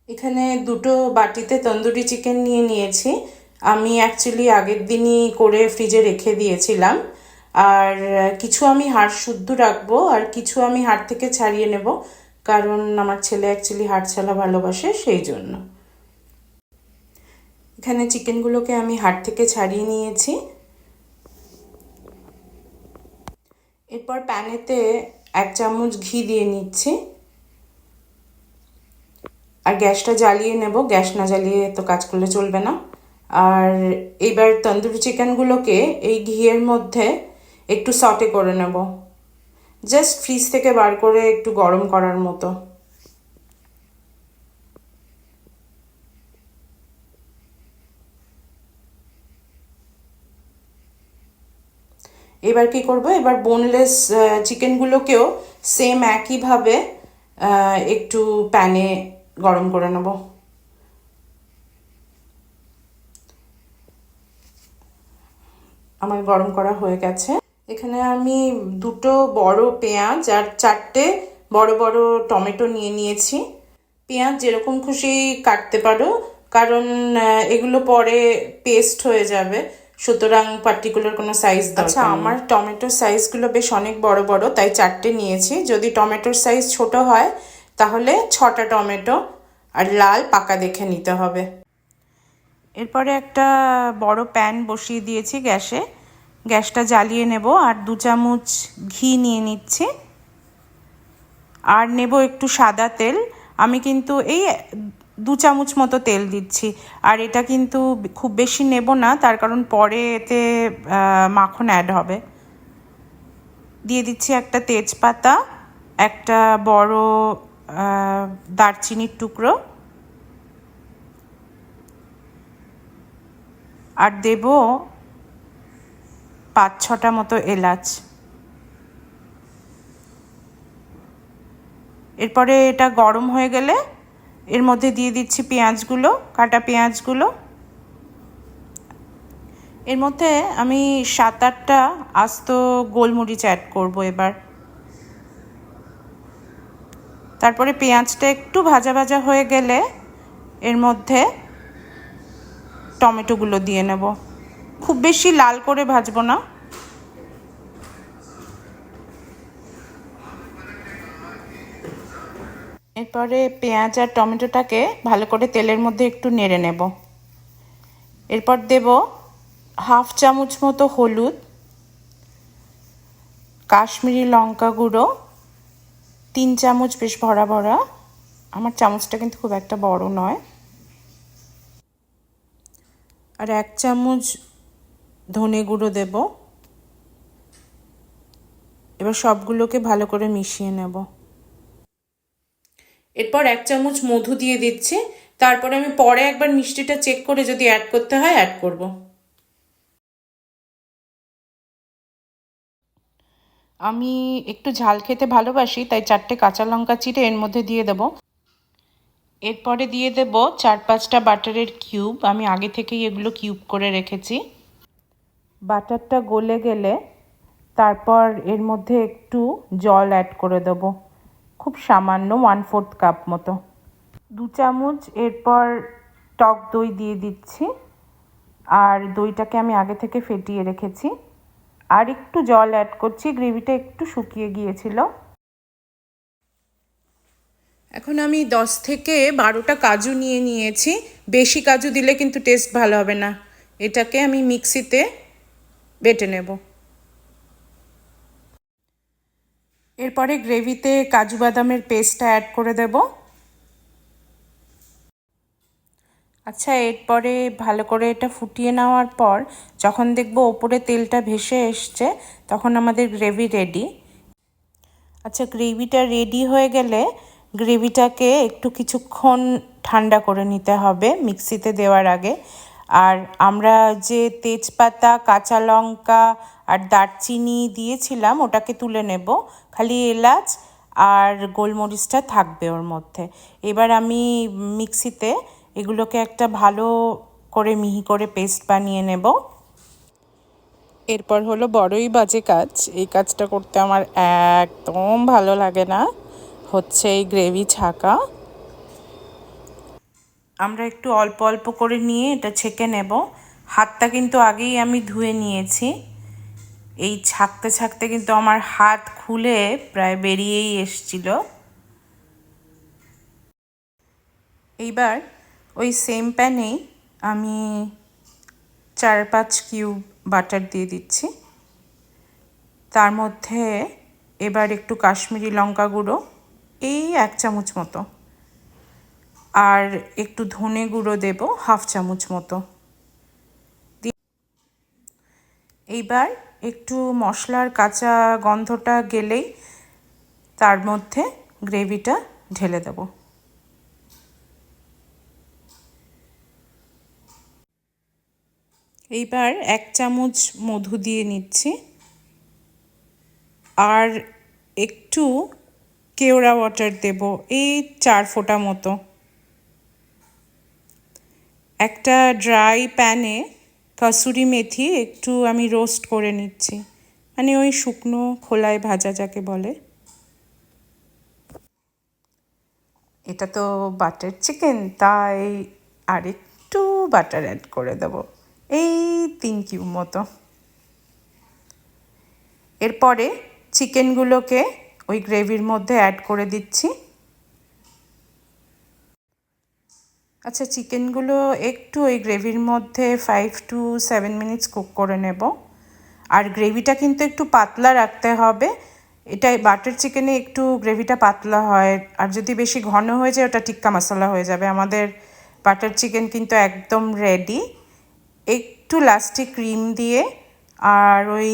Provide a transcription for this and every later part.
এখানে দুটো বাটিতে তন্দুরি চিকেন নিয়ে নিয়েছি। আমি অ্যাকচুয়ালি আগের দিনই করে ফ্রিজে রেখে দিয়েছিলাম। আর কিছু আমি হাড় শুদ্ধ রাখবো আর কিছু আমি হাড় থেকে ছাড়িয়ে নেব, কারণ আমার ছেলে অ্যাকচুয়ালি হাড় ছাড়া ভালোবাসে, সেই জন্য। এখানে চিকেনগুলোকে আমি হাড় থেকে ছাড়িয়ে নিয়েছি। এরপর প্যানেতে 1 চামচ ঘি দিয়ে নিচ্ছি আর গ্যাসটা জ্বালিয়ে নেব। গ্যাস না জ্বালিয়ে তো কাজ করলে চলবে না। আর এবার তন্দুরি চিকেনগুলোকে এই ঘিয়ের মধ্যে একটু সটে করে নেব, জাস্ট ফ্রিজ থেকে বার করে একটু গরম করার মতো। এবার কি করব, এবার বোনলেস চিকেনগুলোকেও সেম একইভাবে একটু প্যানে গরম করে নেব। আমার গরম করা হয়ে গেছে। এখানে আমি দুটো বড় পেঁয়াজ আর 4টে বড় বড় টমেটো নিয়ে নিয়েছি। পেঁয়াজ যেরকম খুশি কাটতে পারো, কারণ এগুলো পরে পেস্ট হয়ে যাবে, সুতরাং পার্টিকুলার কোনো সাইজ দরকার নেই। আচ্ছা, আমার টমেটোর সাইজগুলো বেশ অনেক বড় বড়, তাই 4টে নিয়েছি। যদি টমেটোর সাইজ ছোট হয় তাহলে 6টা টমেটো, আর লাল পাকা দেখে নিতে হবে। এরপরে একটা বড় প্যান বসিয়ে দিয়েছি গ্যাসে। গ্যাসটা জ্বালিয়ে নেব আর 2 চামচ ঘি নিয়ে নিচ্ছি আর নেব একটু সাদা তেল। আমি কিন্তু এই 2 চামচ মতো তেল দিচ্ছি, আর এটা কিন্তু খুব বেশি নেব না, তার কারণ পরে এতে মাখন অ্যাড হবে। দিয়ে দিচ্ছি একটা তেজপাতা, একটা বড় দারচিনির টুকরো, আর দেব 5-6টা মতো এলাচ। এরপরে এটা গরম হয়ে গেলে এর মধ্যে দিয়ে দিচ্ছি পেঁয়াজগুলো, কাটা পেঁয়াজগুলো। এর মধ্যে আমি 7-8টা আস্ত গোলমরিচ অ্যাড করব এবার। তারপরে পেঁয়াজটা একটু ভাজা ভাজা হয়ে গেলে এর মধ্যে টমেটোগুলো দিয়ে নেব। খুব বেশি লাল করে ভাজবো না। এরপরে পেঁয়াজ আর টমেটোটাকে ভালো করে তেলের মধ্যে একটু নেড়ে নেব। এরপর দেব 1/2 চামচ মতো হলুদ, কাশ্মীরি লঙ্কা গুঁড়ো 3 চামচ, বেশ ভরা ভরা, আমার চামচটা কিন্তু খুব একটা বড় নয়, আর 1 চামচ ধনে গুঁড়ো দেব। এবার সবগুলোকে ভালো করে মিশিয়ে নেব। এরপর 1 চামচ মধু দিয়ে দিচ্ছি। তারপরে আমি পরে একবার মিষ্টিটা চেক করে যদি অ্যাড করতে হয় অ্যাড করব। আমি একটু ঝাল খেতে ভালোবাসি, তাই 4টে কাঁচা লঙ্কা চিড়ে এর মধ্যে দিয়ে দেব। এরপরে দিয়ে দেব 4-5টা বাটারের কিউব। আমি আগে থেকেই এগুলো কিউব করে রেখেছি। বাটারটা গলে গেলে তারপর এর মধ্যে একটু জল অ্যাড করে দেব, খুব সামান্য 1/4 কাপ মতো। 2 চামচ এরপর টক দই দিয়ে দিচ্ছি, আর দইটাকে আমি আগে থেকে ফেটিয়ে রেখেছি। আর একটু জল অ্যাড করছি, গ্রেভিটা একটু শুকিয়ে গিয়েছিল। এখন আমি 10 থেকে 12টা কাজু নিয়ে নিয়েছি। বেশি কাজু দিলে কিন্তু টেস্ট ভালো হবে না। এটাকে আমি মিক্সিতে বেটে নেব। এরপরে গ্রেভিতে কাজু বাদামের পেস্টটা অ্যাড করে দেব। আচ্ছা, এরপরে ভালো করে এটা ফুটিয়ে নেওয়ার পর যখন দেখব ওপরে তেলটা ভেসে এসছে, তখন আমাদের গ্রেভি রেডি। আচ্ছা, গ্রেভিটা রেডি হয়ে গেলে গ্রেভিটাকে একটু কিছুক্ষণ ঠান্ডা করে নিতে হবে মিক্সিতে দেওয়ার আগে। আর আমরা যে তেজপাতা, কাঁচা লঙ্কা আর দারচিনি দিয়েছিলাম ওটাকে তুলে নেব, খালি এলাচ আর গোলমরিচটা থাকবে ওর মধ্যে। এবার আমি মিক্সিতে এগুলোকে একটা ভালো করে মিহি করে পেস্ট বানিয়ে নেব। এরপর হলো বড়ই বাজে কাজ। এই কাজটা করতে আমার একদম ভালো লাগে না, হচ্ছে এই গ্রেভি ছাঁকা। আমরা একটু অল্প অল্প করে নিয়ে এটা ছেঁকে নেব। হাতটা কিন্তু আগেই আমি ধুয়ে নিয়েছি। এই ছাকতে ছাকতে কিন্তু আমার হাত খুলে প্রায় বেরিয়েই এসছিল। এইবার ওই সেম প্যানেই আমি 4-5 কিউব বাটার দিয়ে দিচ্ছি। তার মধ্যে এবার একটু কাশ্মীরি লঙ্কা গুঁড়ো, এই 1 চামচ মতো, আর একটু ধনে গুঁড়ো দেব 1/2 চামচ মতো। এইবার একটু মশলার কাঁচা গন্ধটা গেলেই তার মধ্যে গ্রেভিটা ঢেলে দেব। এইবার 1 চামচ মধু দিয়ে নিচ্ছি, আর একটু কেওড়া ওয়াটার দেব, এই 4 ফোঁটা মতো। একটা ড্রাই প্যানে কসুরি মেথি একটু আমি রোস্ট করে নিচ্ছি, মানে ওই শুকনো খোলায় ভাজা যাকে বলে। এটা তো বাটার চিকেন, তাই আর একটু বাটার অ্যাড করে দেব, এই 3 কিউব মতো। এরপরে চিকেনগুলোকে ওই গ্রেভির মধ্যে অ্যাড করে দিচ্ছি। আচ্ছা, চিকেনগুলো একটু ওই গ্রেভির মধ্যে 5 to 7 মিনিটস কুক করে নেব। আর গ্রেভিটা কিন্তু একটু পাতলা রাখতে হবে। এটা বাটার চিকেনে একটু গ্রেভিটা পাতলা হয়, আর যদি বেশি ঘন হয়ে যায় ওটা টিক্কা মশলা হয়ে যাবে। আমাদের বাটার চিকেন কিন্তু একদম রেডি। একটু লাস্টে ক্রিম দিয়ে আর ওই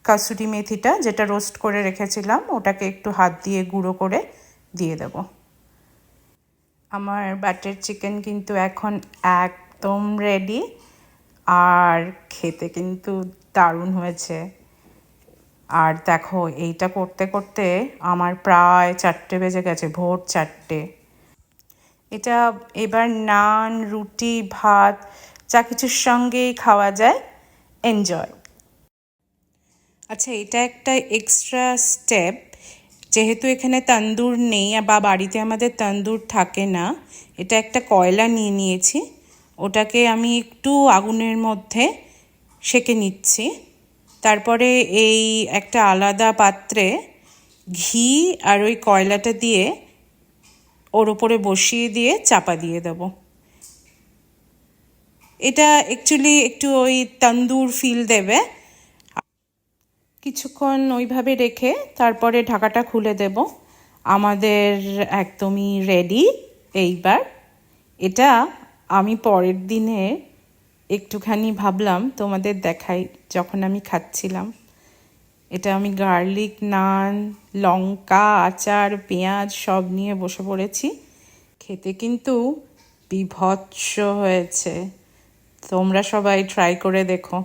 কাসুরি মেথিটা যেটা রোস্ট করে রেখেছিলাম ওটাকে একটু হাত দিয়ে গুঁড়ো করে দিয়ে দেব। আমার বাটার চিকেন কিন্তু এখন একদম রেডি, আর খেতে কিন্তু দারুণ হয়েছে। আর দেখো, এইটা করতে করতে আমার প্রায় 4টে বেজে গেছে, ভোর 4টে। এটা এবার নান, রুটি, ভাত যা কিছুর সঙ্গেই খাওয়া যায়। এনজয়। আচ্ছা, এটা একটা এক্সট্রা স্টেপ, যেহেতু এখানে তন্দুর নেই বা বাড়িতে আমাদের তন্দুর থাকে না, এটা একটা কয়লা নিয়ে নিয়েছি, ওটাকে আমি একটু আগুনের মধ্যে সেঁকে নিচ্ছি। তারপরে এই একটা আলাদা পাত্রে ঘি আর ওই কয়লাটা দিয়ে ওর ওপরে বসিয়ে দিয়ে চাপা দিয়ে দেব। এটা অ্যাকচুয়ালি একটু ওই তন্দুর ফিল দেবে। কিছুক্ষণ ওইভাবে রেখে তারপরে ঢাকাটা খুলে দেব। আমাদের একদমই রেডি। এইবার এটা আমি পরের দিনে একটুখানি ভাবলাম তোমাদের দেখাই, যখন আমি খাচ্ছিলাম। এটা আমি গার্লিক নান, লঙ্কা, আচার, পেঁয়াজ সব নিয়ে বসে পড়েছি। খেতে কিন্তু বিভৎস হয়েছে। তোমরা সবাই ট্রাই করে দেখো।